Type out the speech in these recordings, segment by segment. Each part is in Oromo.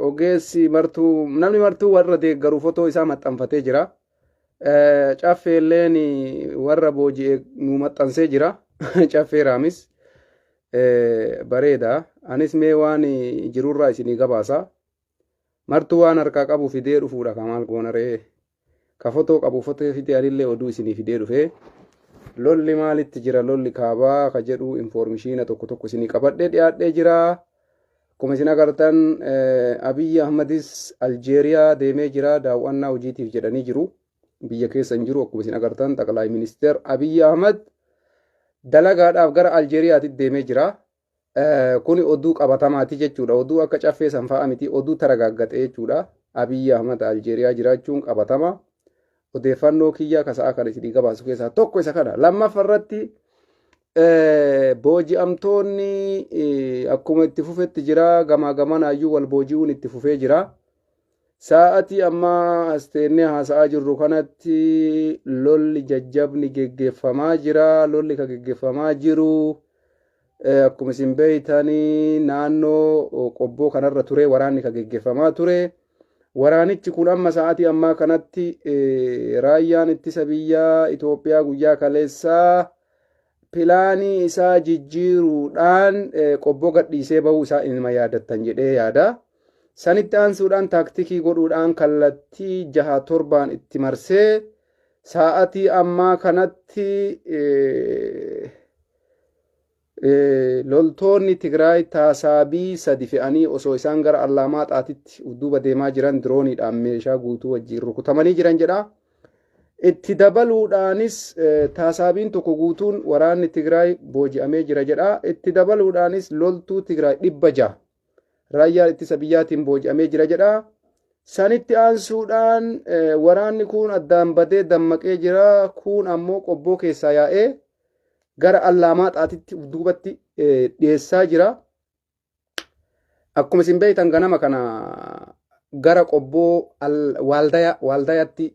ogeessi martuu namni martuu warra deeggaru fotoo isaa maxxanfatee jira. Caffeelleen warra booji'e nu maxxansee jira. Caffee raamis bareeda. Anis mee waan jirurraa isinii gabaasa. Martuu waan harkaa qabu fidee dhufuudha kamaal goona ree. Ka fotoo qabu fotoo fidee anillee oduu isinii fidee dhufee. Lolli maalitti jira lolli kaabaa ka jedhu informeeshina tokko tokko isinii qabadhee dhiyaadhee jira. Akkuma isin agartan Abiyyi Ahmadis Aljeeriyaa deemee jira daawwannaa hojiitiif jedhanii jiru. Biyya keessa hin jiru akkuma isin agartan Xaqalaa Ministeer Abiyyi Ahmad dalagaadhaaf gara Aljeeriyaatti deemee jira. Kuni oduu qabatamaati jechuudha. Oduu akka caffee sanfaa miti oduu taragaaggatee jechuudha. Abiyyi Ahmad Aljeeriyaa jiraachuun qabatama. Odeeffannoo kiyya kasa'a kan isinii gabaasu keessaa tokko isa kana. Lammaffarratti booji'amtoonni akkuma itti fufetti jira. Gamaa gamanaayyuu wal booji'uun itti fufee jira. Sa'aatii amma asteennee haasa'aa jirru kanatti lolli jajjabni geggeeffamaa jira. Lolli ka geggeeffamaa jiru akkuma isin beeytanii naannoo qobboo kanarra ture waraanni ka geggeeffamaa ture. Waraanichi kun amma sa'aatii ammaa kanatti raayyaan ittisa biyyaa Itoophiyaa guyyaa kaleessaa pilaanii isaa jijjiiruudhaan qobboo gadhiisee bahuu isaa ilma yaadattan jedhee yaada. Sanitti aansuudhaan taaktikii godhuudhaan kallattii 6-7 itti marsee sa'aatii ammaa kanatti loltoonni Tigraay taasaabii 3 fe'anii osoo isaan gara Allamaaxaatitti duuba deemaa jiran dirooniidhaan meeshaa guutuu wajjiin rukutamanii jiran jedha. Itti dabaluudhaanis taasaabiin tokko guutuun waraanni Tigraay booji'amee jira jedha. Itti dabaluudhaanis loltuu Tigraay 600 raayyaa ittisa biyyaatiin booji'amee jira jedha. Sanitti aansuudhaan waraanni kun addaan badee dammaqee jira. Kun ammoo qobboo keessaa yaa'ee gara Allamaaxaatitti duubatti dhiyeessaa jira. Akkuma isin beektan ganama kana gara qobboo waaldayaatti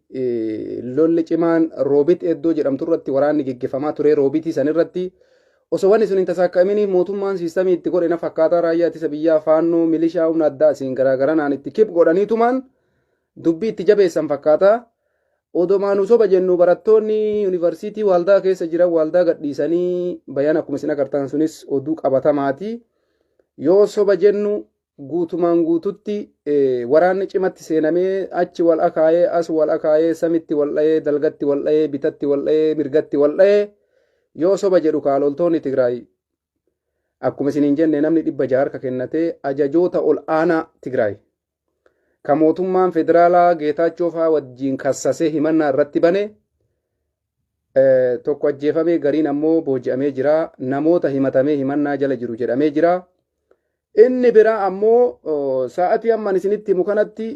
lolli cimaan roobit eddoo jedhamtu irratti waraanni geggeeffamaa ture. Roobitii sanirratti osoo wanni sun hin tasaaqqamini mootummaan siistamii itti godhe na fakkaataa raayyaa ittisa biyyaa faannoo milishaa humna addaa isiin garaagaraan itti kib godhaniitumaan dubbii itti jabeessan fakkaata. Odomaan soba jennu barattoonni yuunivarsiitii waaldaa keessa jiran waaldaa gadhiisanii bayaan akkuma isin agartan sunis oduu qabatamaati. Yoo soba jennu guutumaan guututti waraanni cimatti seenamee achi wal akaayee as wal akaayee samitti wal dha'ee dalgatti wal dha'ee bitatti wal dha'ee mirgatti wal dha'ee yoo soba jedhu loltoonni Tigraay akkuma isiniin jenne namni 600 harka kennatee ajajoota ol aanaa Tigraay ka mootummaan federaalaa Geetaachoo fa'aa wajjiin kassasee himannaa irratti bane tokko ajjeefamee gariin ammoo booji'amee jira. Namoota himatamee himannaa jala jiru jedhamee jira. Inni biraa ammoo sa'aatii amman isinitti himu kanatti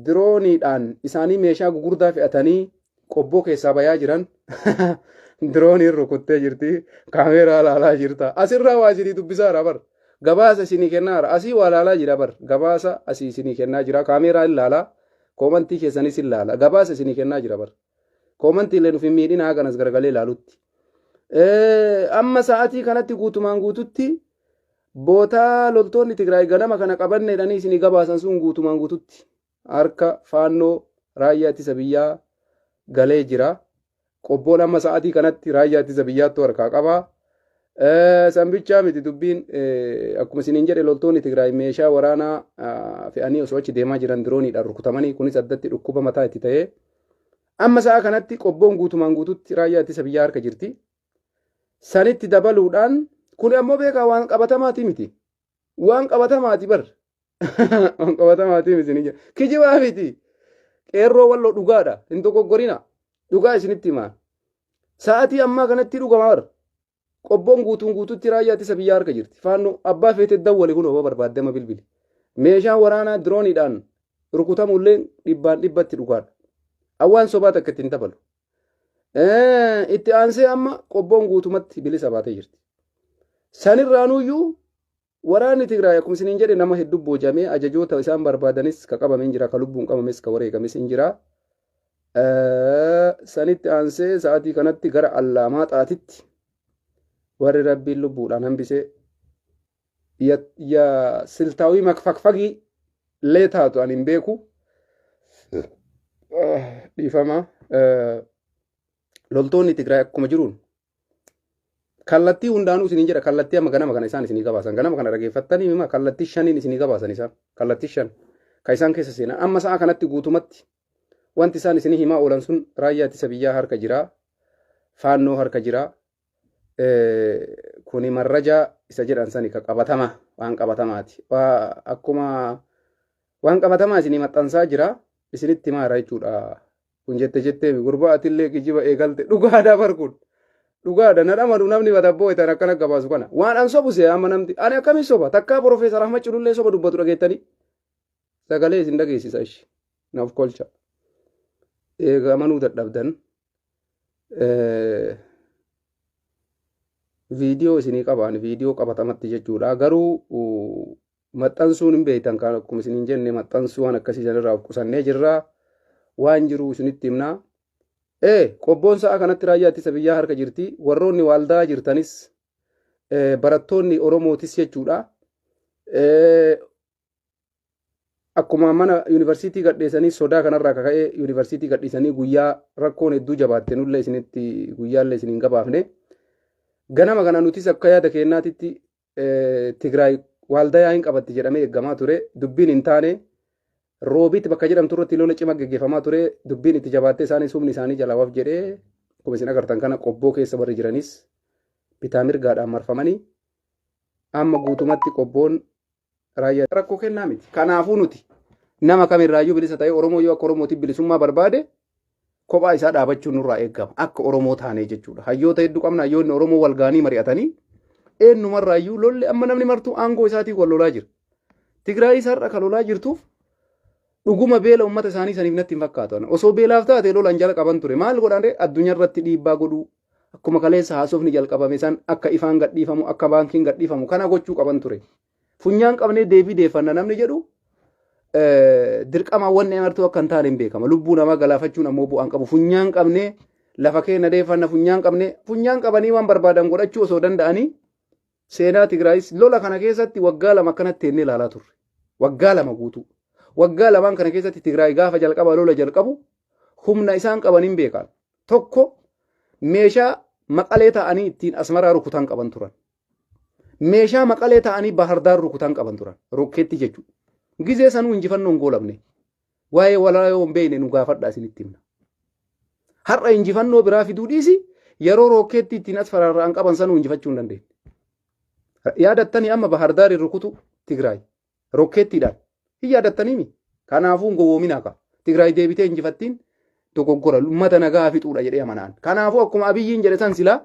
dirooniidhaan isaanii meeshaa gugurdaa fe'atanii qobboo keessaa bayaa jiran. Dirooniin rukuttee jirti. Kaameeraa ilaalaa jirta. Asirraa waa isinii dubbisaara bar. Gabaasa isinii kennaara. Asii waa ilaalaa jira bar. Gabaasa asii isinii kennaa jira. Kaameeraa ilaalaa. Koomantii keessanis ilaala. Gabaasa isinii kennaa jira bar. Koomantii illee dhufin miidhina haganas garagalee ilaalutti. Amma sa'aatii kanatti guutumaan guututti bootaa loltoonni Tigraay ganama kana qabanneedhanii isinii gabaasan sun guutumaan guututti harka faannoo raayyaa ittisa biyyaa galee jira. Qobboon amma sa'aatii kanatti raayyaa ittisa biyyaattu harkaa qaba. Sanbichaa miti dubbiin akkuma isiniin jedhe loltoonni Tigraay meeshaa waraanaa fe'anii osoo achi deemaa jiran dirooniidhaan rukutamanii kunis addatti dhukkuba mataa itti ta'ee amma sa'a kanatti qobboon guutumaan guututti raayyaa ittisa biyyaa harka jirti. Sanitti dabaluudhaan kun ammoo beekaa waan qabatamaati miti. Waan qabatamaati bar. Waan qabatamaati miti. Kijibaa miti. Qeerroo walloo dhugaadha. Hin dogoggorina. Dhugaa isinitti himaa. Sa'aatii ammaa kanatti dhugamaa bar. Qobboon guutuun guututti raayyaa ittisa biyyaa harka jirti. Faannoo abbaa feetee dawwale kun obbo barbaaddama bilbili. Meeshaan waraanaa dirooniidhaan rukutamullee dhibbatti dhugaadha. Awwaan sobaa takka ittiin dabalu. Itti aansee amma qobboon guutumatti bilisa baatee jirti. Sanirraanuyyuu waraanni Tigraay akkuma isiniin jedhe nama hedduu boojamee ajajoota isaan barbaadanis ka qabamee jira ka lubbuun qabames ka wareegames hin jira. Sanitti aansee sa'aatii kanatti gara Allamaaxaatitti warri rabbiin lubbuudhaan hambisee siltaawii makfakfagii illee taatu ani hin beeku. Dhiifama. Loltoonni Tigraay akkuma jiruun kallattii hundaanuu isiniin jedha. Kallattii amma ganama kana isaan isinii qabaasan. Ganama kana dhageeffattanii hima kallattii shaniin isinii qabaasan isaan. Kallattii shan kan isaan keessa seenan. Amma sa'a kanatti guutumatti wanti isaan isinii himaa oolan sun raayyaa ittisa biyyaa harka jiraa. Faannoo harka jiraa. Kuni marrajaa isa jedhan sani ka qabatama waan qabatamaati. Akkuma waan qabatamaa isinii maxxansaa jira isinitti himaara jechuudha. Kun jettee gurbaatillee kijiba eegalte dhugaadhaa barkuun. Dhugaadha na dhamadu namni batabboo itan akkana gabaasu kana. Waan an sobu see amma namti ani akkamiin soba takkaa Profeesar Ahmad Cidullee soba dubbatu dhageettanii. Sagalee isin dhageessisa ishee naaf kolcha. Eegamanuu dadhabdan. Viidiyoo isinii qabaan viidiyoo qabatamatti jechuudha. Garuu maxxansuun hin beektan kan akkuma isiniin jenne maxxansuu waan akkasii sanirraa qusannee jirra. Waan jiru isinitti himnaa. Qobboon sa'a kanatti raayyaa ittisa biyyaa harka jirti. Warroonni waaldaa jirtanis barattoonni Oromootis jechuudha. Akkuma mana yuunivarsiitii gadhiisanii sodaa kanarraa ka'ee yuunivarsiitii gadhiisanii guyyaa rakkoon hedduu jabaatte nullee isinitti guyyaallee isiniin gabaafne. Ganama kana nutis akka yaada kennaatitti Tigraay waaldaa yaa'iin qabatti jedhamee eeggamaa ture. Dubbiin hin taane roobiitti bakka jedhamtu irratti lola cimaa geggeeffamaa ture. Dubbiin itti jabaattee isaanii humni isaanii jalawaaf jedhee akkuma isin agartan kana qobboo keessa warri jiranis bitaa mirgaadhaan marfamanii amma guutumatti qobboon raayyaa rakkoo kennaa miti. Kanaafuu nuti nama kamirraayyuu bilisa ta'ee Oromoo yoo akka Oromootiif bilisummaa barbaade kophaa isaa dhaabachuun nurraa eeggama. Akka Oromoo taanee jechuudha. Hayyoota hedduu qabna. Hayyoonni Oromoo walgaanii mari'atanii eenyumarraayyuu lolli amma namni martuu aangoo isaatiin wal lolaa jira. Tigraay isaarra kan lolaa jirtuuf dhuguma beela uummata isaanii saniif natti hin fakkaatu. Osoo beelaaf taate lolaan jala qaban ture. Maal godhan addunyaa irratti dhiibbaa godhuu akkuma kaleessa haasofni jalqabame san akka ifaan gadhiifamu akka baankiin gadhiifamu kana gochuu qaban ture. Funyaan qabnee deebii deeffanna namni jedhu dirqama wanni amartuu akka hin taane hin beekama. Lubbuu namaa galaafachuun ammoo bu'aan qabu. Funyaan qabnee lafa keenya deeffanna funyaan qabanii waan barbaadan godhachuu osoo danda'anii seenaa Tigraayis lola kana keessatti waggaa lama akkanatti ennee ilaalaa turre. Waggaa lama guutuu. Waggaa lamaan kana keessatti Tigraay gaafa jalqaba lola jalqabu humna isaan qaban hin beekan. Tokko meeshaa maqalee ta'anii ittiin asmaraa rukutan qaban turan. Meeshaa maqalee ta'anii bahardaar rukutan qaban turan. Rokkeetti jechuudha. Gizee sanuu injifannoon goolabne. Waa'ee walaa yoo hin beekne nu gaafadhaa isinitti himna. Har'a injifannoo biraa fiduu dhiisi yeroo rokkeetti ittiin asfararraan qaban sanuu injifachuu hin dandeenye. Yaadattanii amma bahardaariin rukutu Tigraay rokkeettiidhaan. Hin yaadattaniimi. Kanaafuu gowwoominaa qaba. Tigraay deebitee injifattiin dogoggora uummata nagaa fixuudha jedhee amanaan. Kanaafuu akkuma Abiyyiin jedhe san silaa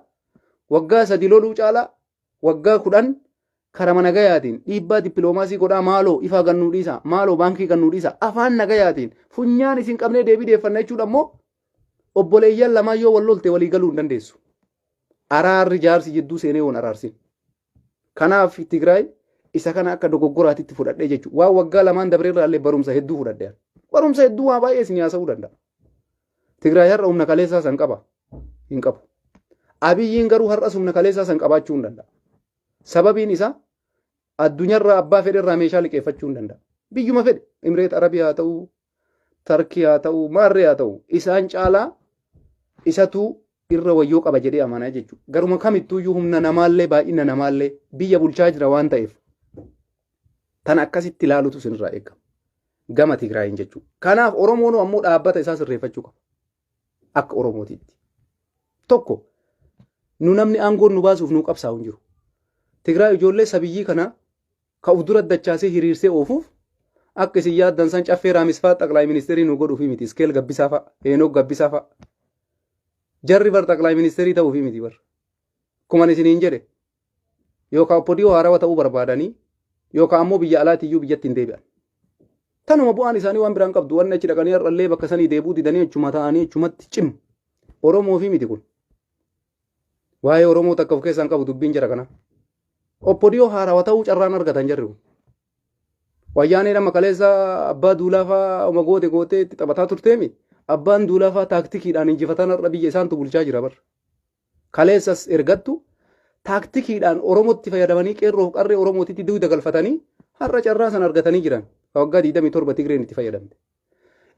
waggaa 3 loluu caalaa waggaa 10 karama nagayaatiin dhiibbaa dippiloomaasii godhaa maaloo ifaa gannuu dhiisa maaloo baankii gannuu dhiisa afaan nagayaatiin funyaan isin qabnee deebii deeffanna jechuudha immoo obboleeyyan lamaa yoo wal lolte walii galuu hin dandeessu. Araarri jaarsi jidduu seenee woon araarsin. Kanaaf Tigraay isa kana akka dogoggoraatitti fudhadhee jechuudha. Waan waggaa lamaan dabreerraa illee barumsa hedduu fudhadhee. Barumsa hedduu waa baay'ee isin haasa'uu danda'a. Tigraay har'a humna kaleessaa san qaba. Hin qabu. Abiyyiin garuu har'as humna kaleessaa san qabaachuu hin danda'a. Sababiin isaa addunyaarraa abbaa fedherraa meeshaa liqeeffachuu hin danda'a. Biyyuma fedhe Imireet Arabii haa ta'uu, Tarkii haa ta'uu, Maarree haa ta'uu isaan caalaa isatu irra wayyoo qaba jedhee amanaa jechuudha. Garuma kamittuuyyuu humna namaallee baay'ina namaallee biyya bulchaa jira waan ta'eef tan akkasitti ilaalutu sinirraa eegama. Gama Tigraayin jechuudha. Kanaaf Oromoon ammoo dhaabbata isaa sirreeffachuu qaba. Akka Oromootiitti. Tokko nu namni aangoon nu baasuuf nu qabsaa'u hin jiru. Tigraay ijoollee sabiyyii kana ka'uuf dura dachaasee hiriirsee oofuuf akka isin yaaddan san caffee raamisfaa xaqlaay ministeerii nu godhuufi miti. Iskeel gabbisaa fa'a, Heenook gabbisaa fa'a. Jarri bar xaqlaay ministeerii ta'uufi miti bar. Kuman isiniin jedhe yookaan podiyoo haarawaa ta'uu barbaadanii yookaan ammoo biyya alaatiyyuu biyyatti hin deebi'an. Tanuma bu'aan isaanii waan biraan qabdu wanni achi dhaqanii har'allee bakka sanii deebuu didanii achuma ta'anii achumatti cimu. Oromoo fi miti kun. Waa'ee Oromoo takka of keessaan qabu dubbiin jira kana. Oppodiyoo haarawaa ta'uu carraan argatan jarri kun. Wayyaanee nama kaleessa abbaa duulaafaa oma gootee itti taphataa turteemi. Abbaan duulaafaa taaktikiidhaan injifatan har'a biyya isaantu bulchaa jira bar. Kaleessas ergattu taaktikiidhaan Oromootti fayyadamanii qeerroof qarree Oromootitti duuda galfatanii har'a carraa san argatanii jiran. Waggaa 27 Tigreen itti fayyadamte.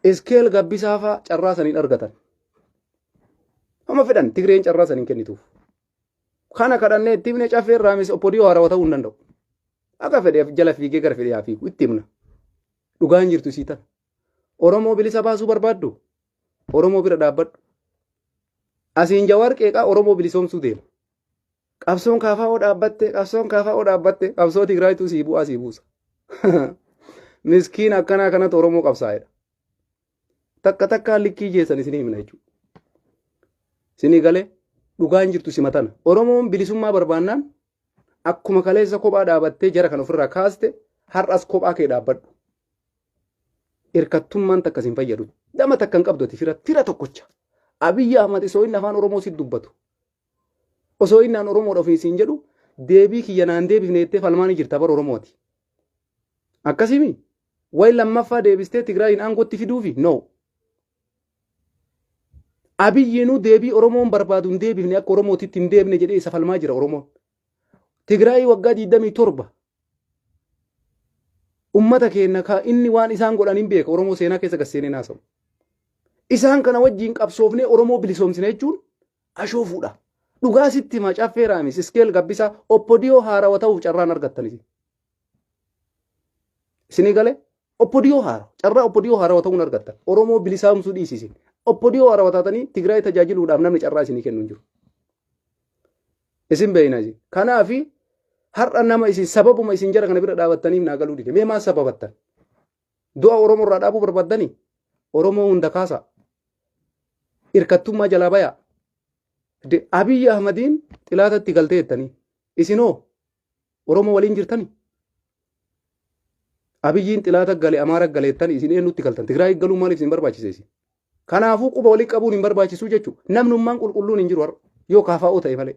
Iskeel Gabbisaa fa'aa carraa saniin argatan. Amma fedhan Tigreen carraa saniin kennituuf. Kana kadhannee itti himne caffee irraamis oppodiyoo haarawaa ta'uu hin danda'u. Akka fedheef jala fiigee gara fedhee haa fiigu itti himna. Dhugaan jirtu sii tana. Oromoo bilisa baasuu barbaaddu. Oromoo bira dhaabbadhu. Asiin Jawaar qeeqaa Oromoo bilisoomsuu deema. Qabsoon KFO dhaabbatte, qabsoon KFO dhaabbatte, qabsoo Tigraayituu sii bu'aa sii buusa. Miskiin akkanaa kanatti Oromoo qabsaa'edha. Takka takkaan likkii jeessan isinii himna jechuudha. Isinii galee dhugaan jirtu simatana. Oromoon bilisummaa barbaannaan akkuma kaleessa kophaa dhaabattee jara kan ofirraa kaaste har'as kophaa kee dhaabbadhu. Hirkattummaan takka sin fayyadu. Dama takka hin qabdu fira tokkocha. Abiyyi Ahmad osoo inni afaan Oromoo sitti dubbatu. Osoo inni aan Oromoodha ofii siin jedhu deebii kiyya naan deebifne jettee falmaanii jirta bara Oromooti. Akkasimi wayi lammaffaa deebistee Tigraayin aangootti fiduufi no. Abiyyiinuu deebii Oromoon barbaadu hin deebifne akka Oromootitti hin deebine jedhee isa falmaa jira Oromoon. Tigraayii waggaa 27 ummata keenya ka inni waan isaan godhan hin beeka Oromoo seenaa keessa gasseenee naasa'u. Isaan kana wajjiin qabsoofnee Oromoo bilisoomsine jechuun ashoofuudha. Dhugaa sitti hima caffee raamis Iskeel Gabbisaa oppodiyoo haarawaa ta'uuf carraan argattanis. Isinii galee oppodiyoo haarawaa carraa oppodiyoo haarawaa ta'uun argattan Oromoo bilisaamsuu dhiisisin. Oppodiyoo haarawaa taatanii Tigraay tajaajiluudhaaf namni carraa isinii kennu hin jiru. Isin beeyna isin. Kanaafi har'a nama isin sababuma isin jara kana bira dhaabattaniif naa galuu dide. Mee maal sababattan? Du'a Oromoo irraa dhaabuu barbaaddanii? Oromoo hunda kaasa. Hirkattummaa jalaa bayaa. Abiyyi Ahmadiin xilaatatti galtee jettanii. Isinoo Oromoo waliin jirtanii? Abiyyiin xilaata gale Amaara galeettanii isin eenyutti galtan? Tigraay galuu maaliif isin barbaachise? Kanaafuu quba walii qabuun hin barbaachisu jechuudha. Namnummaan qulqulluun hin jiru har'a yoo KFO ta'e malee.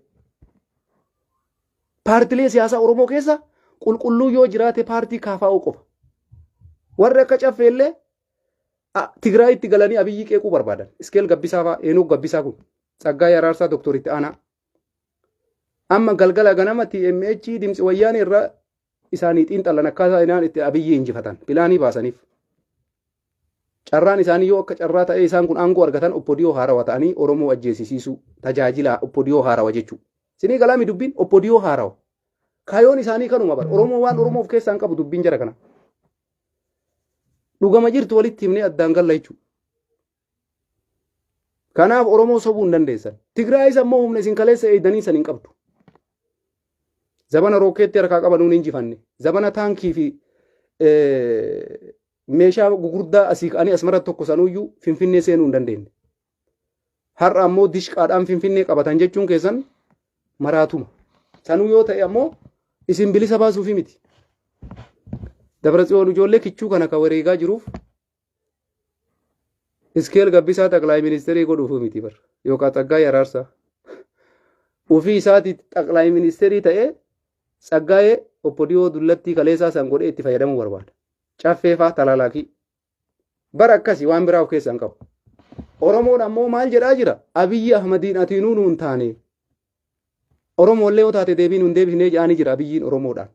Paartilee siyaasaa Oromoo keessa qulqulluu yoo jiraate paartii KFO qofa. Warri akka caffeellee Tigraayitti galanii Abiyyi qeequu barbaadan. Iskeel Gabbisaa fa'aa Eenok Gabbisaa kun Tsaggaayee Araarsaa Dooktoritti Aanaa. Amma galgala ganama TMH Dimtsi Wayyaanee irraa isaanii xiinxalan akkaataa inaan itti Abiyyi injifatan pilaanii baasaniif. Carraan isaanii yoo akka carraa ta'ee isaan kun aangoo argatan oppodiyoo haarawaa ta'anii Oromoo ajjeesisiisuu tajaajila oppodiyoo haarawaa jechuudha. Isinii galaami dubbiin oppodiyoo haarawaa. Kaayoon isaanii kanuma bara. Oromoo waan Oromoof keessaan qabu dubbiin jara kana. Dhugama jirtu walitti himnee addaan galla jechuudha. Kanaaf Oromoo sobuu hin dandeessan. Tigraayis ammoo humna isin kaleessa eegdanii san hin qabdu. Zabana rookeetti harkaa qabanuun injifanne. Zabana taankii fi meeshaa gugurdaa asii ka'anii asmaratti tokko sanuyyuu Finfinnee seenuu hin dandeenye. Har'a ammoo dishqaadhaan Finfinnee qabatan jechuun keessan maraatuma. Sanuu yoo ta'e ammoo isin bilisa baasuufi miti. Dabratsiyoon ijoollee kichuu kana ka wareegaa jiruuf Iskeel Gabbisaa Xaqlaay Ministeerii godhuufi miti bara yookaan Tsaggaayee Araarsaa. Ufii isaati Xaqlaay Ministeerii ta'ee Tsaggaayee oppodiyoo dullattii kaleessaa san godhee itti fayyadamuu barbaada. Caffeefaa talaalaakii. Bara akkasii waan biraa of keessaa hin qabu. Oromoon ammoo maal jedhaa jira? Abiyyi Ahmadiin atiinuu nuun taane. Oromoollee yoo taate deebii nuun deebisnee jedhanii jira Abiyyiin Oromoodhaan.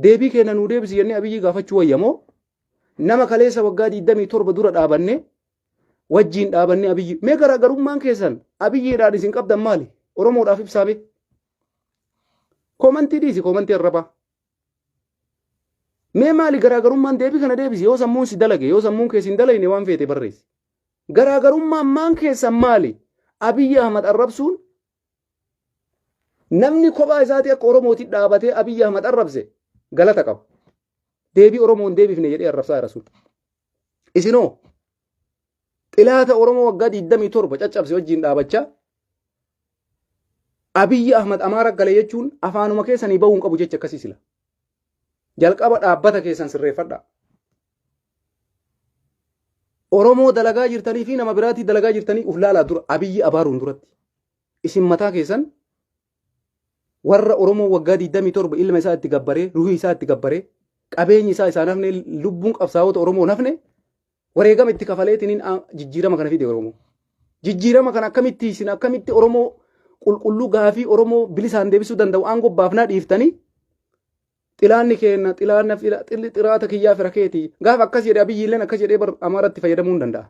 Deebii keenya nuu deebisi jennee Abiyyi gaafachuu wayyamoo nama kaleessa waggaa 27 dura dhaabannee wajjiin dhaabannee Abiyyi. Mee garaagarummaan keessan Abiyyiidhaan isin qabdan maali? Oromoodhaaf ibsaame. Koomantii dhiisi koomantii arrabaa. Mee maali garaagarummaan deebii kana deebisi yoo sammuun si dalage yoo sammuun keessa hin dalagne waan feete barreessi. Garaagarummaan maan keessan maali? Abiyyi Ahmad arrabsuun namni kophaa isaatii akka Oromootti dhaabatee Abiyyi Ahmad arrabse galata qaba. Deebii Oromoon deebifne jedhee arrabsaa jira sun. Isinoo xilaata Oromoo waggaa 27 caccabse wajjin dhaabachaa Abiyyi Ahmad Amaara gale jechuun afaanuma keessanii bahuun qabu jecha akkasii sila. Jalqaba dhaabbata keessan sirreeffadha. Oromoo dalagaa jirtanii fi nama biraatii dalagaa jirtanii uf laalaa dura Abiyyi abaaruun duratti. Isin mataa keessan warra Oromoo waggaa 27 ilma isaa itti gabbaree ruhii isaa itti gabbaree qabeenyi isaa isaan hafne lubbuun qabsaa'ota Oromoo hafne wareegama itti kafaleetiin jijjiirama kana fide Oromoo. Jijjiirama kana akkamitti isin akkamitti Oromoo qulqulluu gaafii Oromoo bilisaan deebisuu danda'u aangoo baafnaa dhiiftanii xilaanni kenna xilaanna xiraata kiyyaa fira keetii gaafa akkas jedhe Abiyyiilleen akkas jedhee bar Amaaratti fayyadamuu hin danda'a.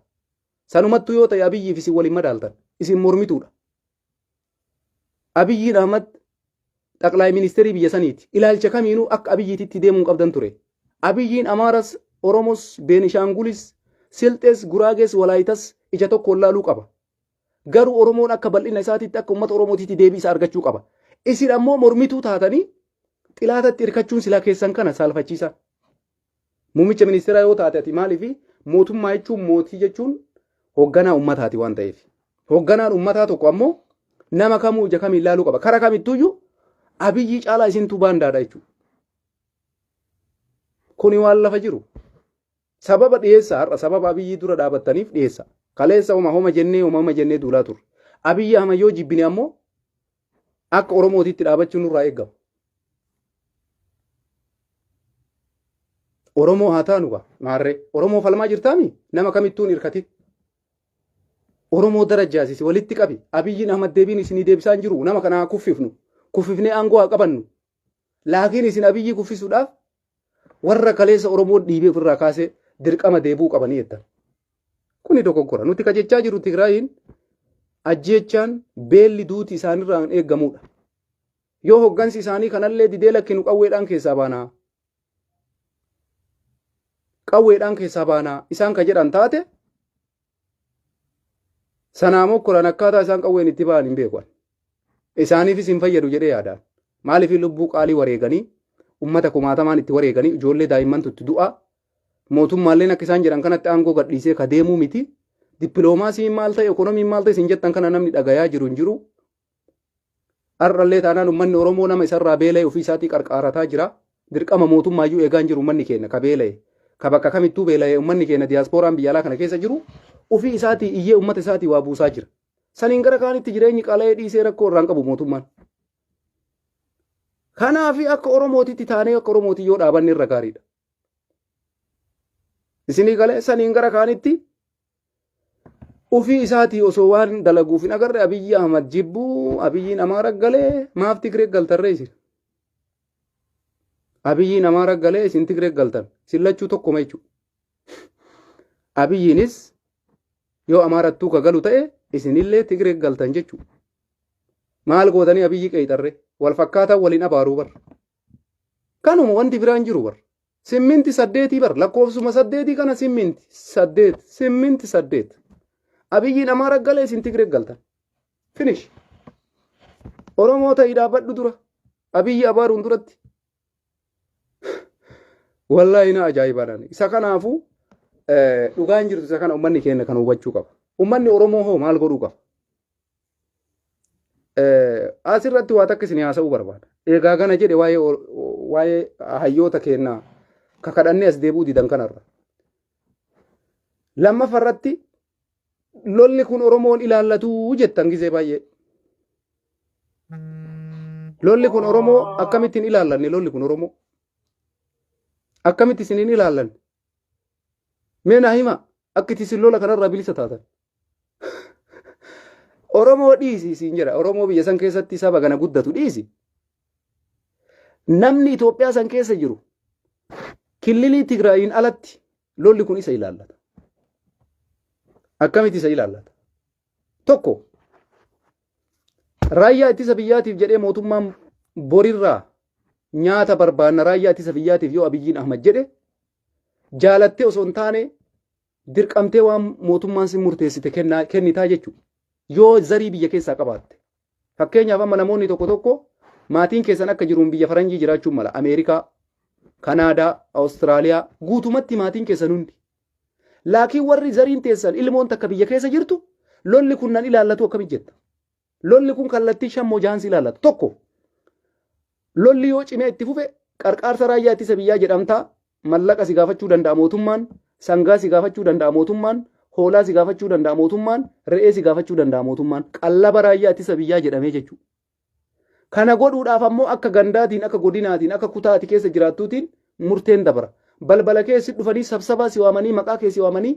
Sanumattuu yoo ta'e Abiyyiif isin waliin madaaltan isin mormituudha. Abiyyiin Ahmad xaqlaay ministeerii biyya saniiti. Ilaalcha kamiinuu akka Abiyyiititti deemuu qabdan ture. Abiyyiin Amaaras, Oromos, Beenishaangulis, Silxees, Guraagees, Walaayitas ija tokkoon laaluu qaba. Garuu Oromoon akka bal'ina isaatiitti akka uummata Oromootiitti deebii isaa argachuu qaba. Isin ammoo mormituu taatanii xilaatatti hirkachuun silaa keessan kana saalfachiisa. Muummicha ministeeraa yoo taate ati maaliif mootummaa jechuun mootii jechuun hoogganaa uummataati waan ta'eef. Hoogganaan uummataa tokko ammoo nama kamuu ija kamiin laaluu qaba. Kara kamittuyyuu Abiyyii caalaa isintu baandaadha jechuudha. Kuni waan lafa jiru. Sababa dhiyeessa har'a sababa Abiyyii dura dhaabattaniif dhiyeessa. Kaleessa homa jennee duulaa turre. Abiyyi Ahmad yoo jibbine ammoo akka Oromootitti dhaabachuun nurraa eeggama. Oromoo haa taanu gaa maarree Oromoo falmaa jirtaami nama kamittuun hirkati. Oromoo darajaasisi walitti qabi. Abiyyiin Ahmad deebiin isinii deebisaan jiru nama kanaa kuffifnu. Kuffifnee aangoo haa qabannu. Laakiin isin Abiyyii kuffisuudhaaf warra kaleessa Oromoo dhiibee ofirraa kaasee dirqama deebuu qabanii jettan. Kuni dogoggora. Nuti kajechaa jiru Tigraayiin ajjeechaan beelli duuti isaanirraan eeggamudha. Yoo hoggansi isaanii kanallee didee lakkinu qawweedhaan keessaa baanaa. Qawweedhaan keessaa baanaa isaan ka jedhan taate sanaa mokkoran akkaataa isaan qawween itti ba'an hin beekan. Isaaniifis hin fayyadu jedhee yaadaan. Maaliif lubbuu qaalii wareeganii ummata kumaatamaan itti wareeganii ijoollee daa'immantu itti du'a. Mootummaalleen akka isaan jedhan kanatti aangoo gadhiisee ka deemuu miti. Dippiloomaasiin maal ta'e ekonomiin maal ta'e isin jettan kana namni dhagayaa jiru hin jiru. Har'allee taanaan uummanni Oromoo nama isarraa beela'e ofii isaatii qarqaarataa jira. Dirqama mootummaayyuu eegaa hin jiru uummanni keenya ka beela'e. Ka bakka kamittuu beela'e uummanni keenya diyaaspooraan biyya alaa kana keessa jiru ofii isaatii iyyee uummata isaatii waa buusaa jira. Saniin gara kaanitti jireenyi qala'ee dhiisee rakkoo irraan qabu mootummaan. Kanaaf akka Oromootitti taanee akka Oromootii yoo dhaabanne irra gaariidha. Isinii galee saniin gara kaanitti ofii isaatii osoo waan dalaguuf hin agarre Abiyyi Ahmad jibbuu Abiyyiin Amaara galee maaf Tigree galtarree isin. Abiyyiin Amaara galee isin Tigree galtan sillachuu tokkuma jechuudha. Abiyyiinis yoo Amaarattuu ka galu ta'e isinillee Tigree galtan jechuudha. Maal gootanii Abiyyi qeexarre wal fakkaataa waliin abaaruu bar. Kanuma wanti biraan jiru bar. Simminti 8 bar lakkoofsuma 8 kana simminti 8. Abiyyiin Amaara galee isin Tigree galtan. Finish. Oromoo ta'ii dhaabbadhu dura. Abiyyi abaaruun duratti. Wallahi na ajaa'ibaadhaan. Isa kanaafuu dhugaan jirtu isa kana uummanni keenya kan hubachuu qaba. Uummanni Oromoo hoo maal godhuu qaba? Asirratti waa takka isin haasa'uu barbaada. Egaa kana jedhe waa'ee hayyoota keenyaa kakadhannee as deebuu didan kanarra. Lammaffaarratti lolli kun Oromoon ilaallatuu jettan gisee baay'ee. Lolli kun Oromoo akkamittiin ilaallanne lolli kun Oromoo? Akkamitti isiniin ilaallan? Mee naa hima akka isin lola kanarraa bilisa taatan. Oromoo dhiisi isin jedha. Oromoo biyya san keessatti saba kana guddatu dhiisi. Namni Itoophiyaa san keessa jiru killilii Tigraayiin alatti lolli kun isa ilaallata. Akkamitti isa ilaallata? Tokko raayyaa ittisa biyyaatiif jedhee mootummaan borirraa nyaata barbaanna raayyaa ittisa biyyaatiif yoo Abiyyiin Ahmad jedhe jaalattee osoo hin taane dirqamtee waan mootummaan sin murteessite kennitaa jechuudha. Yoo zarii biyya keessaa qabaatte. Fakkeenyaaf amma namoonni tokko maatiin keessan akka jiruun biyya faranjii jiraachuun mala Ameerikaa, Kanaadaa, Awustiraaliyaa guutumatti maatiin keessan hundi. Laakiin warri zariin teessan ilmoon takka biyya keessa jirtu lolli kun nan ilaallatu akkamitti jetta? Lolli kun kallattii shammoo jahansi ilaallatu. Tokko lolli yoo cimee itti fufe qarqaarsa raayyaa ittisa biyyaa jedhamtaa mallaqa si gaafachuu danda'a mootummaan, sangaa si gaafachuu danda'a mootummaan, hoolaa si gaafachuu danda'a mootummaan, re'ee si gaafachuu danda'a mootummaan, qallaba raayyaa ittisa biyyaa jedhamee jechuudha. Kana godhuudhaaf ammoo akka gandaatiin, akka godinaatiin, akka kutaati keessa jiraattuutiin murteen dabara. Balbala keessi dhufanii sabsabaa si waamanii maqaa keessi waamanii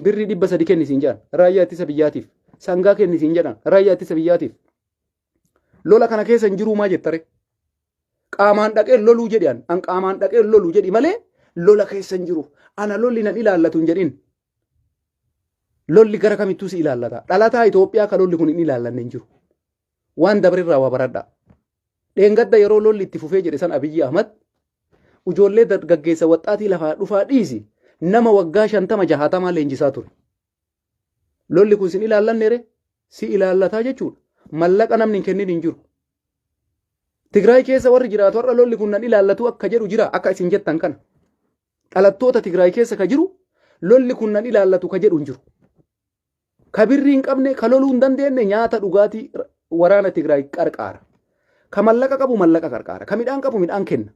birrii 300 kennisiin jedhan raayyaa ittisa biyyaatiif. Sangaa kennisiin jedhan raayyaa ittisa biyyaatiif. lola kana keessa hin jiruu maa jettare qaamaan dhaqee loluu jedhan an qaamaan dhaqee loluu jedhi malee lola keessa hin jiru ana lolli nan ilaallatu hin jedhin lolli gara kamittuu si ilaallata dhalataa Itoophiyaa ka lolli kun hin ilaallanne hin jiru waan dabrirraa waa baradha dheengadda yeroo lolli itti fufee jedhe san Abiyyi Ahmad ijoollee dargaggeessa waxxaatii lafaa dhufaa dhiisi nama waggaa 50-60 leenjisaa ture lolli kun sin ilaallanneere si ilaallataa jechuudha mallaqa namni hin kennin hin jiru Tigraay keessa warri jiraatu warra lolli kun nan ilaallatu akka jedhu jira akka isin jettan kana dhalattoota Tigraay keessa ka jiru lolli kun nan ilaallatu ka jedhu hin jiru ka birrii hin qabne ka loluu hin dandeenye nyaata dhugaatii waraana Tigraay qarqaara ka mallaqa qabu mallaqa qarqaara ka midhaan qabu midhaan kenna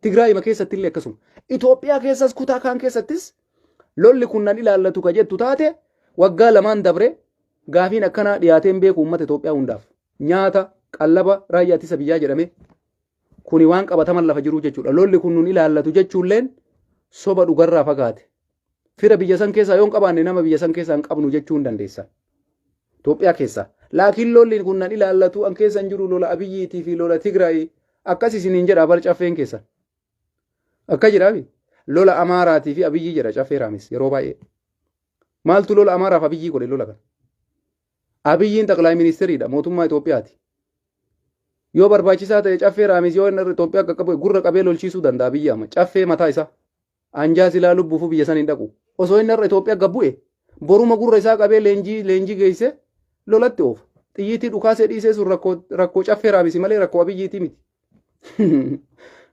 Tigraay ma keessatti illee akkasuma Itoophiyaa keessas kutaa kaan keessattis lolli kun nan ilaallatu ka jettu taate waggaa lamaan dabre gaafiin akkanaa dhiyaateen beeku uummata Itoophiyaa hundaaf nyaata qallaba raayyaa ittisa biyyaa jedhame kuni waan qabataman lafa jiru jechuudha lolli kun nun ilaallatu jechuulleen soba dhugarraa fagaate fira biyya san keessaa yoon qabaanne nama biyya san keessaa hin qabnu jechuu hin dandeessa Itoophiyaa keessaa laakiin lolli kun nan ilaallatu an keessa hin jiru lola Abiyyiitii fi lola Tigraay akkas isiniin jedha bar caffeen keessan akka jedhaafi lola Amaaraatii fi Abiyyii jedha caffee raamis yeroo baay'ee maaltu lola Amaaraaf Abiyyii godhe lola kana Abiyyiin xaqlaay ministeriidha mootummaa Itoophiyaati yoo barbaachisaa ta'e caffee raamis yoo inni Itoophiyaa qaqqabe gurra qabee lolchiisuu danda'a Abiyyi Ahmad caffee mataa isaa anjaa silaa lubbuufu biyya san hin dhaqu osoo inni irra Itoophiyaa gabbu'e boruma gurra isaa qabee leenjii geesse lolatti oofa xiyyiitii dhukaasee dhiisee sun rakkoo caffee raamisi malee rakkoo Abiyyiitii miti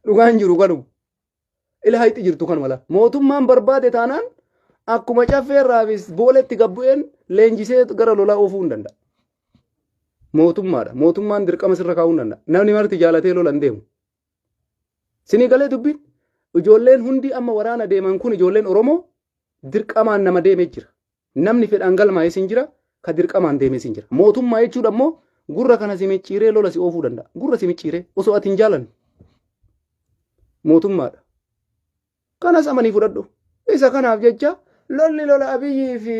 dhugaan jiru kanuma ilaahitti jirtu kan mala mootummaan barbaade taanaan akkuma caffee raamis booletti gabbu'een leenjisee gara lolaa oofuu hin danda'a mootummaadha mootummaan dirqama sirra kaa'uu hin danda'a namni marti jaalatee lolan deemu sinii galee dubbiin ijoolleen hundi amma waraana deeman kun ijoolleen Oromoo dirqamaan nama deemee jira namni fedhaan galmaa'ee sin jira ka dirqamaan deemee sin jira mootummaa jechuudha ammoo gurra kana si micciiree lola si oofuu danda'a gurra si micciiree osoo ati hin jaalanne mootummaadha kanas amanii fudhadhu isa kanaaf jecha lolli lola Abiyyii fi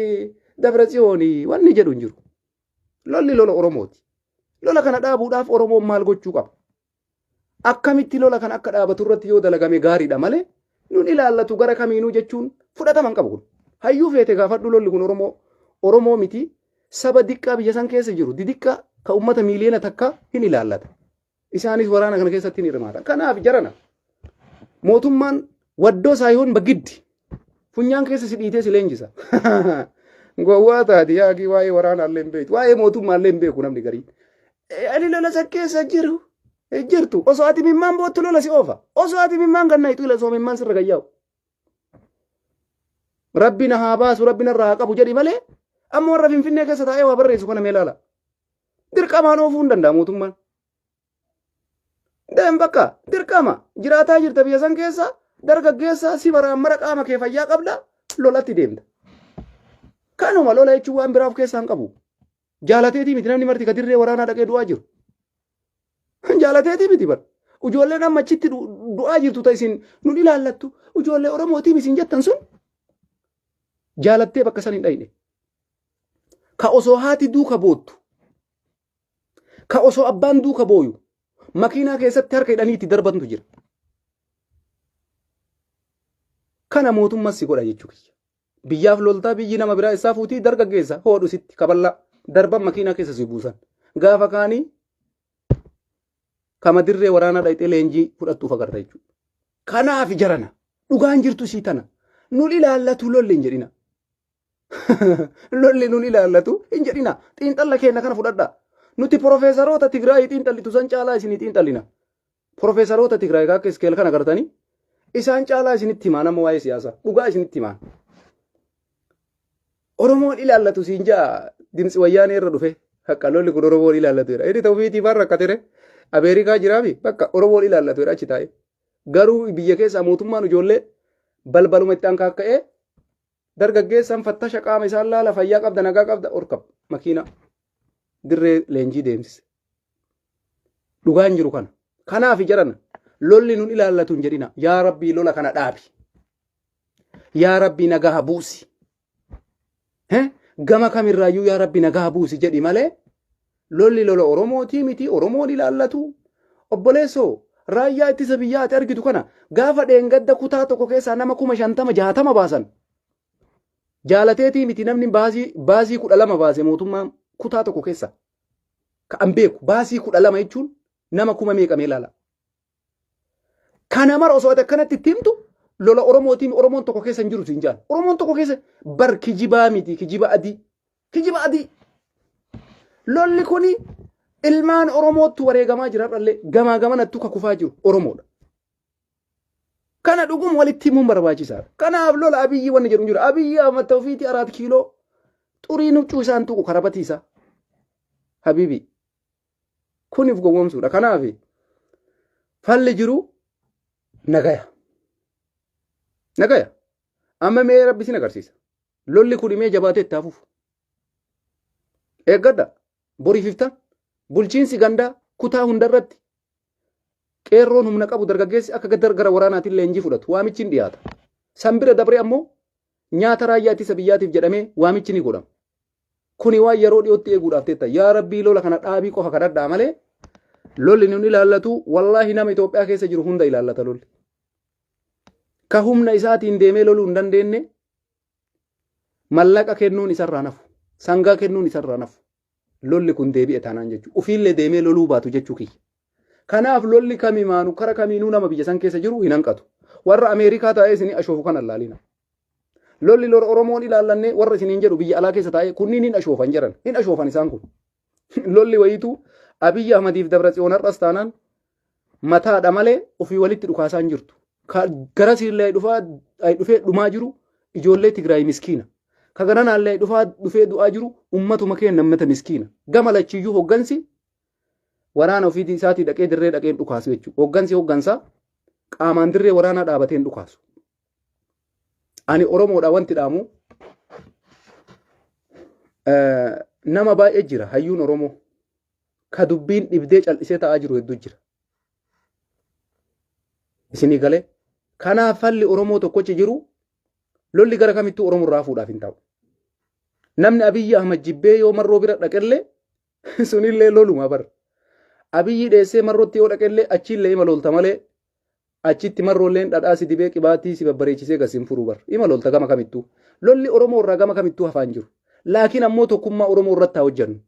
Dabratsiyoonii wanni jedhu hin jiru lolli lola Oromooti lola kana dhaabuudhaaf Oromoon maal gochuu qaba akkamitti lola kan akka dhaabatu irratti yoo dalagame gaariidha malee nun ilaallatu gara kamiinuu jechuun fudhataman qabu kun hayyuu feete gaafadhu lolli kun Oromoo miti saba diqqaa biyya san keessa jiru didiqqaa ka ummata miiliyoona takka hin ilaallata isaanis waraana kana keessatti hin hirmaata kanaaf jarana mootummaan waddoo saayihoon bagiddi funyaan keessa si dhiitee si leenjisa gowwaa taati yaaqii waa'ee waraana illee hin beektu waa'ee mootummaa illee hin beeku namni garii ani lola san keessa jirtu osoo ati mimmaan boottu lola si oofa osoo ati mimmaan gannayitu ila osoo mimmaan sirra gayyaa'u rabbi na haa baasu rabbi narraa haa qabu jedhi malee amma warra Finfinnee keessa taa'ee waa barreessu kana mee ilaala dirqamaan oofuu hin danda'a mootummaan deem bakka dirqama jiraataa jirta biyya san keessa dargaggeessa si baraan mara qaama kee fayyaa qabda lolatti deemta kanuma lola jechuun waan biraaf keessaan qabu jaalateetii miti namni marti kadirree waraanaa dhaqee du'aa jiru jaalateetii miti bar ijoolleen amma achitti du'aa jirtu ta isin nun ilaallattu ijoollee Oromootii isin jettan sun jaalattee bakka san hin dhayne ka osoo haati duuka boottu ka osoo abbaan duuka booyu makiinaa keessatti harka hidhanii itti darbantu jira kana mootummaa si godha jechuudha biyyaaf loltaa biyyi nama biraa isaa fuutii dargaggeessa hoodhu sitti kaballaa darban makiinaa keessa si buusan gaafa kaanii kama dirree waraanaa dhayxee leenjii fudhattuuf agarra jechuudha kanaaf jarana dhugaan jirtu sii tana nun ilaallatu lolli hin jedhina lolli nun ilaallatu hin jedhina xiinxalla keenya kana fudhadha nuti profeesaroota Tigraay xiinxallitu san caalaa isinii xiinxallina profeesaroota Tigraay akka iskeel kana agartanii isaan caalaa isinitti himaa nama waa'ee siyaasaa dhugaa isinitti himaa Oromoon ilaallatu siin jaa dimtsi wayyaanee irra dhufe haqqa lolli kun Oromoon ilaallatu jedha inni ta'uufiitii barra akka ture Ameerikaa jiraafi bakka Oromoon ilaallatu jedha achi taa'e garuu biyya keessaa mootummaan ijoollee balbaluma itti ankaaka'ee dargaggeessan fattasha qaama isaan laala fayyaa qabda nagaa qabda orkab makiina dirree leenjii deemsise dhugaan jiru kana kanaaf jarana lolli nun ilaallatu hin jedhina yaa rabbii lola kana dhaabi yaa rabbii nagaa buusi gama kamirraayyuu yaa rabbii nagaa buusi jedhi malee lolli lola Oromootii miti Oromoon ilaallatu obboleessoo raayyaa ittisa biyyaa ati argitu kana gaafa dheengadda kutaa tokko keessaa nama 50-60 baasan jaalateetii miti namni baasii 12 baase mootummaan kutaa tokko keessa kan beeku baasii 12 jechuun nama 1000 meeqamee ilaala. Kana mara osoo akkanatti timtu lola Oromootiin Oromoon tokko keessa hin jiru siin jaan. Oromoon tokko keessa bar kijibaa miti kijiba adii. Kijiba adii. Lolli kuni ilmaan Oromootu wareegamaa jira dhallee gamaa gamanattu kakufaa jiru Oromoodha. Kana dhugum walitti himuun barbaachisaadha. Kanaaf lola Abiyyi wanni jedhu jira. Abiyyi amatta ofiiti 4 kiiloo xurii nuccuu isaan tuqu karabatiisa. Habibi. Kuniif gowwoomsuudha. Kanaaf falli jiru nagaya. Nagaya. Amma mee rabbi sin agarsiisa. Lolli kun mee jabaatee itti hafuuf. Eeggadha. Borii 50 bulchiinsi gandaa kutaa hundarratti qeerroon humna qabu dargaggeessi akka gara waraanaatiin leenjii fudhatu waamichi ni dhiyaata. Sanbira dabre ammoo nyaata raayyaa ittisa biyyaatiif jedhamee waamichi ni godhama. Kuni waan yeroo dhiyootti eeguudhaaf teetta. Yaa rabbii lola kana dhaabii qofa kadhadhaa malee lolli nun ilaallatu wallaahi nama Itoophiyaa keessa jiru hunda ilaallata lolli. Ka humna isaatiin deemee loluu hin dandeenye mallaqa kennuun isarraa nafu. Sangaa kennuun isarraa nafu. Lolli kun deebi'e taanaan jechuudha. Ufiillee deemee loluu baatu jechuu kiyya. Kanaaf lolli kamimaanu kara kamiinuu nama biyya san keessa jiru hin hanqatu. Warra Ameerikaa taa'ee isin ashoofu kan allaalina. Lolli lola Oromoon ilaallanne warra isiniin jedhu biyya alaa keessa taa'ee kunniin hin ashoofan jiran. Hin ashoofan isaan kun. Lolli wayituu Abiyyi Ahmadiif Dabratsiyoon har'as taanaan mataadha malee ofii walitti dhukaasaa hin jirtu. Gara siillee dhufee dhumaa jiru ijoollee Tigraay miskiina. Ka garanaallee dhufee du'aa jiru ummatuma keenya nammata miskiina. Gama lachiyyuu hoggansi waraana ofiitii isaatii dhaqee dirree dhaqeen dhukaasu jechuudha. Hoggansi hoggansaa qaamaan dirree waraanaa dhaabateen dhukaasu. Ani Oromoodha wanti dhaamu nama baay'ee jira hayyuun Oromoo ka dubbiin dhibdee cal'isee ta'aa jiru hedduu jira. Isinii galee kanaaf falli Oromoo tokkochi jiru lolli gara kamittuu Oromoo irraa fuudhaaf hin ta'u. Namni Abiyyi Ahmad jibbee yoo marroo bira dhaqellee sunillee loluma bar. Abiyyi dheessee marrootti yoo dhaqellee achiillee ima lolta malee achitti marroolleen dhadhaa si dibee qibaatii si babbareechisee gasiin furuu bar. Ima lolta gama kamittuu. Lolli Oromoo irraa gama kamittuu hafaan jiru. Laakiin ammoo tokkummaa Oromoo irratti haa hojjennu.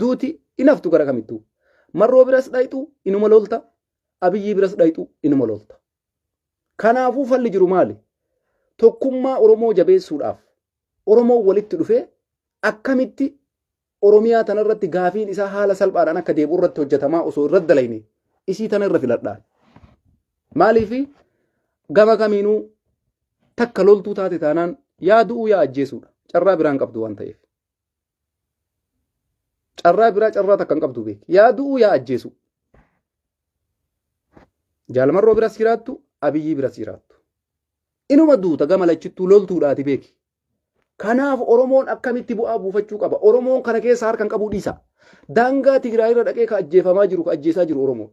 Duuti inaftu gara kamittuu. Marroo biras dhayitu inuma lolta. Abiyyi biras dhayitu inuma lolta. Kanaafuu falli jiru maali? Tokkummaa Oromoo jabeessuudhaaf Oromoo walitti dhufee akkamitti Oromiyaa tanarratti gaafiin isaa haala salphaadhaan akka deebi'u irratti hojjetamaa osoo irratti dalayne isii tanarra filadhaan. Maaliifi gama kamiinuu takka loltuu taate taanaan yaa du'uu yaa ajjeesuudha. Carraa biraan qabdu waan ta'eef. Carraa takka hin qabdu beeki. Yaa du'uu yaa ajjeesu. Jaalmarroo biras jiraattu, Abiyyi biras jiraattu. Inuma duuta gama lachittuu loltuudhaati beeki. Kanaaf Oromoon akkamitti bu'aa buufachuu qaba. Oromoon kana keessa harkaan qabuu dhiisa. Daangaa Tigraay irra dhaqee ka ajjeefamaa jiru ka ajjeesaa jiru Oromoo.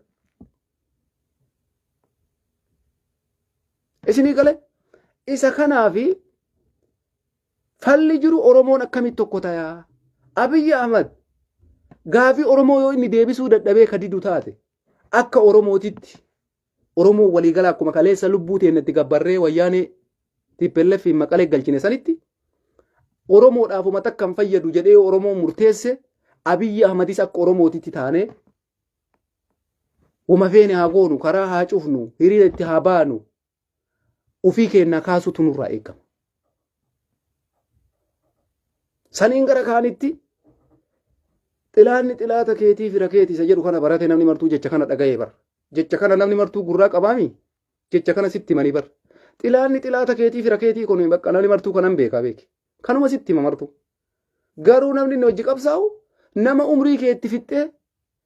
Isinii galee isa kanaafi falli jiru Oromoon akkamitti tokko ta'a. Abiyyi Ahmad gaafii Oromoo yoo inni deebisuu dadhabee ka didu taate akka Oromootitti Oromoo waliigala akkuma kaleessa lubbuu teenyatti gabbarree wayyaanee TPLF maqalee galchine sanitti Oromoodhaafuma takka hin fayyadu jedhee Oromoo murteesse Abiyyi Ahmadis akka Oromootitti taane wama feene haa goonu karaa haa cufnu hiriira itti haa baanu ufii keenya kaasutu nurraa eegama. Saniin gara kaanitti xilaanni xilaata keetii fira keetii isa jedhu kana barate namni martuu jecha kana dhaga'ee bara. Jecha kana namni martuu gurraa qabaami. Jecha kana sitti manii bara. Xilaanni xilaata keetii fira keetii kun bakka namni martuu kanan beekaa beeki. Kanuma sitti martuu. Garuu namni inni hojii qabsaa'u nama umrii keetti fixxee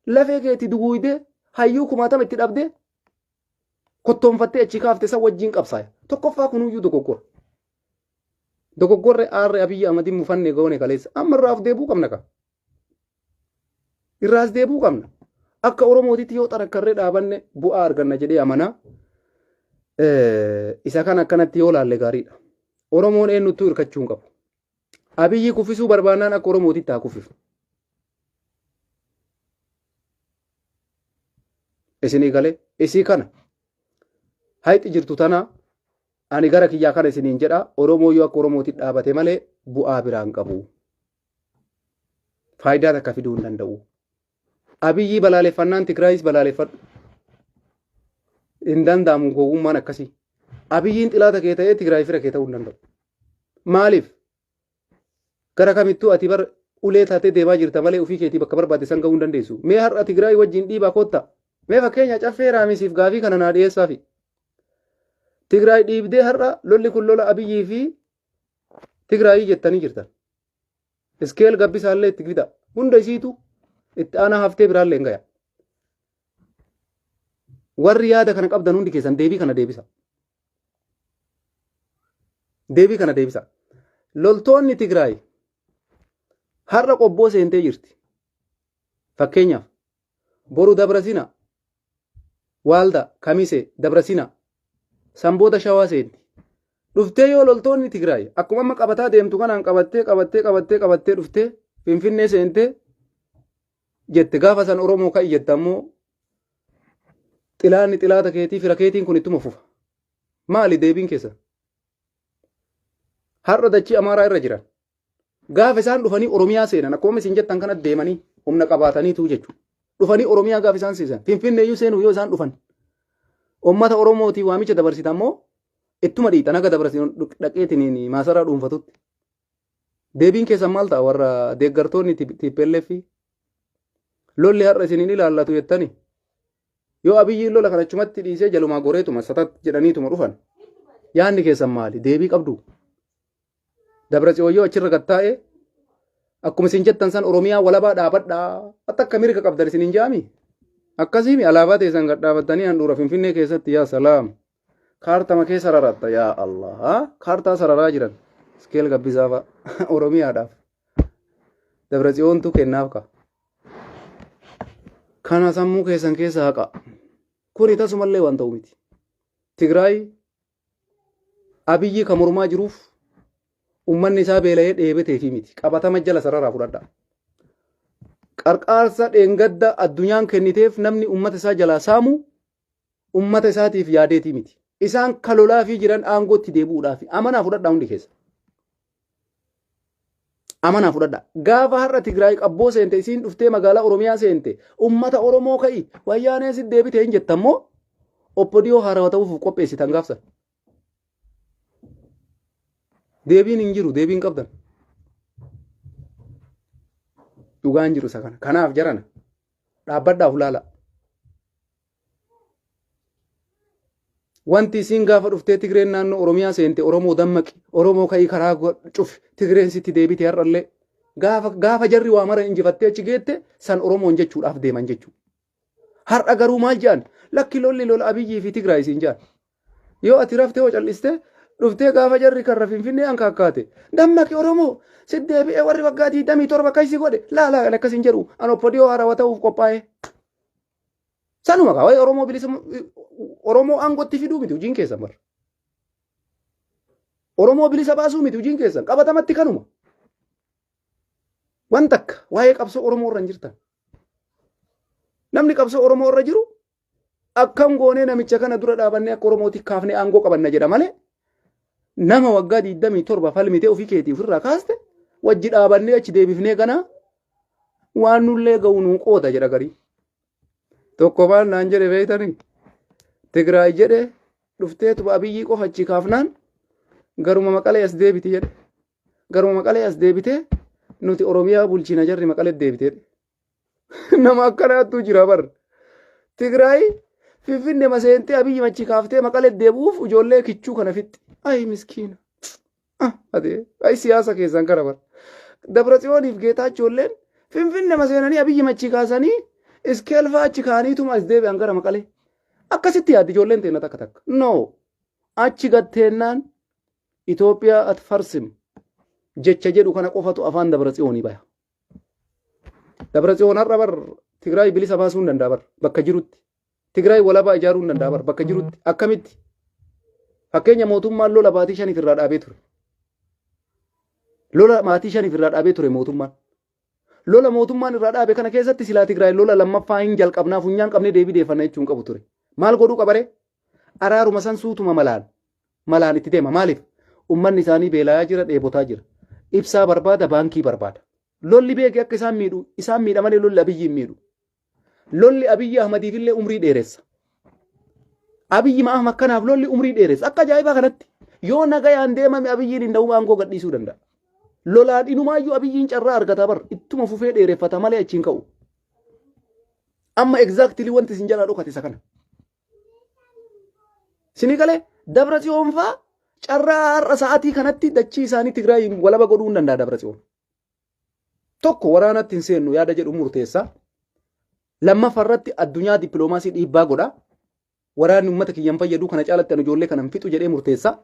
lafee keetti duguuydee hayyuu kumaatama itti dhabdee kottoonfattee achi kaaftee san wajjin qabsaa'e. Tokkoffaa kunuyyuu dogoggora. Dogoggorre aarre Abiyyi Ahmadiin mufannee goone kaleessa. Amma irraaf deebuu qabna ka. Irraas deebuu qabna. Akka Oromootitti yoo xarakkarree dhaabanne bu'aa arganna jedhee amanaa. Isa kan akkanatti yoo laalle gaariidha. Oromoon eenyuttuu hirkachuu hin qabu. Abiyyi kuffisuu barbaannaan akka Oromootitti haa kuffisu. isinii galee isii kana hayxi jirtu tana ani gara kiyyaa kana isiniin jedha Oromoo yoo akka Oromootti dhaabate malee bu'aa biraan qabu. Faayidaa takka fiduu hin danda'u. Abiyyi balaaleffannaan Tigraayis balaaleffadhu. Hin danda'amu gowwummaan akkasii. Abiyyiin xilaata kee ta'ee Tigraay fira kee ta'uu hin danda'u. Maaliif? Gara kamittuu ati bar ulee taatee deemaa jirta malee ofii keetii bakka barbaade san gahuu hin dandeessu. Mee har'a Tigraay wajjin dhiibaa kottaa? Mee fakkeenya caffee raamisiif gaafii kana naa dhiyeessaafi. Tigraay dhiibdee har'a lolli kun lola Abiyyii fi Tigraayii jettanii jirtan. Iskeel gabbisaallee itti fida. Hunda isiitu itti aanaa haftee biraallee hin gaya. Warri yaada kana qabdan hundi keessan deebii kana deebisa. Deebii kana deebisa. Loltoonni Tigraay har'a qobboo seentee jirti. Fakkeenyaaf boru Dabrasina, Waalda, Kamisee, Dabrasina, Sanboota Shawaa seenti. Dhuftee yoo loltoonni Tigraay akkuma amma qabataa deemtu kanaan qabattee dhuftee Finfinnee seentee jette gaafa san Oromoo ka'i jette ammoo xilaanni xilaata keetii fira keetiin kun ittuma fufa. Maali deebiin keessa? Har'a dachii Amaaraa irra jiran. Gaafa isaan dhufanii Oromiyaa seenan akkuma isin jettan kana deemanii humna qabaataniitu jechuudha. Dhufanii Oromiyaa gaafa isaan seenan Finfinneeyyuu seenuu yoo isaan dhufan uummata Oromootii waamicha dabarsitan ammoo ittuma dhiitan akka dabarsin dhaqeetiin maasaraa dhuunfatutti. Deebiin keessan maal ta'a warra deeggartoonni TPLF lolli har'a isiniin ilaallatu jettani yoo Abiyyiin lola kana achumatti dhiisee jalumaa goreetuma satat jedhaniituma dhufan yaanni keessan maali? Deebii qabdu. Dabratsiyoon yoo achirra gattaa'e akkuma isin jettan san Oromiyaa walabaa dhaabadhaa akka mirga qabdan isiniin jaami. Akkasiimi alaabaa teessan gad dhaabattanii handhuura Finfinnee keessatti yaa salaam. Kaartama kee sararatta yaa Allah. Kaartaa sararaa jiran. Iskeel gabbisaa Oromiyaadhaaf. Dabratsiyoontu kennaaf ka. Kana sammuu keessan keessa haqa. Kuni tasumallee waan ta'u miti. Tigraay Abiyyi kan mormaa jiruuf ummanni isaa beela'ee dheebeteefi miti. Qabatama jala sararaa fudhadha. Qarqaarsa dheengadda addunyaan kenniteef namni ummata isaa jalaa saamu ummata isaatiif yaadeetii miti. Isaan kalolaa fi jiran aangootti deebi'uudhaaf amanaa fudhadhaa hundi keessa. Amanaa fudhadhaa. Gaafa har'a Tigraay qabboo seente isiin dhuftee magaalaa Oromiyaa seente ummata Oromoo ka'i wayyaanee si deebitee hin jettammoo oppodiyoo haarawaa ta'uuf qopheessitan gaafsan. Deebiin hin jiru, deebiin qabdan. Dhugaan jiru isa kana. Kanaaf jarana dhaabbadhaaf laala. Wanti isiin gaafa dhuftee Tigreen naannoo Oromiyaa seente Oromoo dammaqi, Oromoo ka'ii karaa cufi, Tigreen sitti deebite har'allee gaafa jarri waa mara injifattee achi geette san Oromoon jechuudhaaf deeman jechuudha. Har'a garuu maal jedhan? Lakki lolli lola Abiyyii fi Tigraay isiin jedhan. Yoo ati raftee hoo callistee dhuftee gaafa jarri karra Finfinnee hankaakkaate dammaqi Oromoo si deebi'ee warri waggaa 27 akkasii godhe laala akkasiin jedhu an oppodiyoo haarawaa ta'uuf qophaa'e. Sanuma kaa wayi Oromoo bilisa Oromoo aangootti fiduu miti hojiin keessan bara. Oromoo bilisa baasuu miti hojiin keessan qabatamatti kanuma. Wanta akka waa'ee qabsoo Oromoo irra hin jirtan. Namni qabsoo Oromoo irra jiru akkam goonee namicha kana dura dhaabannee akka Oromootti kaafnee aangoo qabanna jedha malee nama waggaa 27 falmitee ofii keetii ofirraa kaaste wajji dhaabannee achi deebifnee kana waan nullee ga'u nuu qooda jedha garii. Tokko maal naan jedhe beektanii Tigraay jedhe dhufteetu Abiyyii qofa achi kaafnaan garuma Maqalee as deebiti jedhe. Garuma Maqalee as deebitee nuti Oromiyaa bulchina jarri Maqalee deebitee. Nama akkanaattu jira bar. Tigraay Finfinnee maseentee Abiyyi achi kaaftee Maqalee deebuuf ijoollee kichuu kana fixxi. Ay miskiina. Ay siyaasa keessan kana bar. Dabratsiyooniif Geetaachoolleen Finfinnee maseenanii Abiyyi achi kaasanii iskeelfaa achi kaaniituma as deebi'an gara Maqalee. Akkasitti yaaddi ijoolleen teena takka takka. No. Achi gatteennaan Itoophiyaa at farsim jecha jedhu kana qofatu afaan Dabratsiyoonii baya. Dabratsiyoon har'a bar Tigraay bilisa baasuu hin danda'a bar bakka jirutti. Tigraay walabaa ijaaruu hin danda'a bar bakka jirutti. Akkamitti? Fakkeenya mootummaan lola maatii 5 irraa dhaabee ture. Lola maatii 5 irraa dhaabee ture mootummaan. lola mootummaan irraa dhaabe kana keessatti silaa Tigraay lola lammaffaa hin jalqabnaa funyaan qabnee deebii deeffannaa jechuun qabu ture. Maal godhuu qabare? Araaruma san suutuma malaan itti deema. Maaliif? Ummanni isaanii beelaa jira, dheebotaa jira. Ibsaa barbaada, baankii barbaada. Lolli beekee akka isaan miidha malee lolli Abiyyi hin miidhu. Lolli Abiyyi Ahmadiifillee umrii dheeressa. Abiyyi Ahmad kanaaf lolli umrii dheeressa. Akka ajaa'ibaa kanatti yoo nagayaan deemame Abiyyiin hin da'uu aangoo gadhiisuu danda'a. Lolaan inumaayyuu Abiyyiin carraa argata bar ittuma fufee dheereffata malee achiin ka'u. Amma exactly wanti isin jalaa dhokate isa kana. Sini galee Dabratsiyoon fa'aa carraa har'a sa'aatii kanatti dachii isaanii Tigraay walaba godhuu hin danda'a Dabratsiyoon. Tokko waraanatti hin seennu yaada jedhu murteessa. Lammaffaarratti addunyaa dippiloomaasii dhiibbaa godha. Waraanni uummata kiyyan fayyadu kana caalatti an ijoollee kanan fixu jedhee murteessa.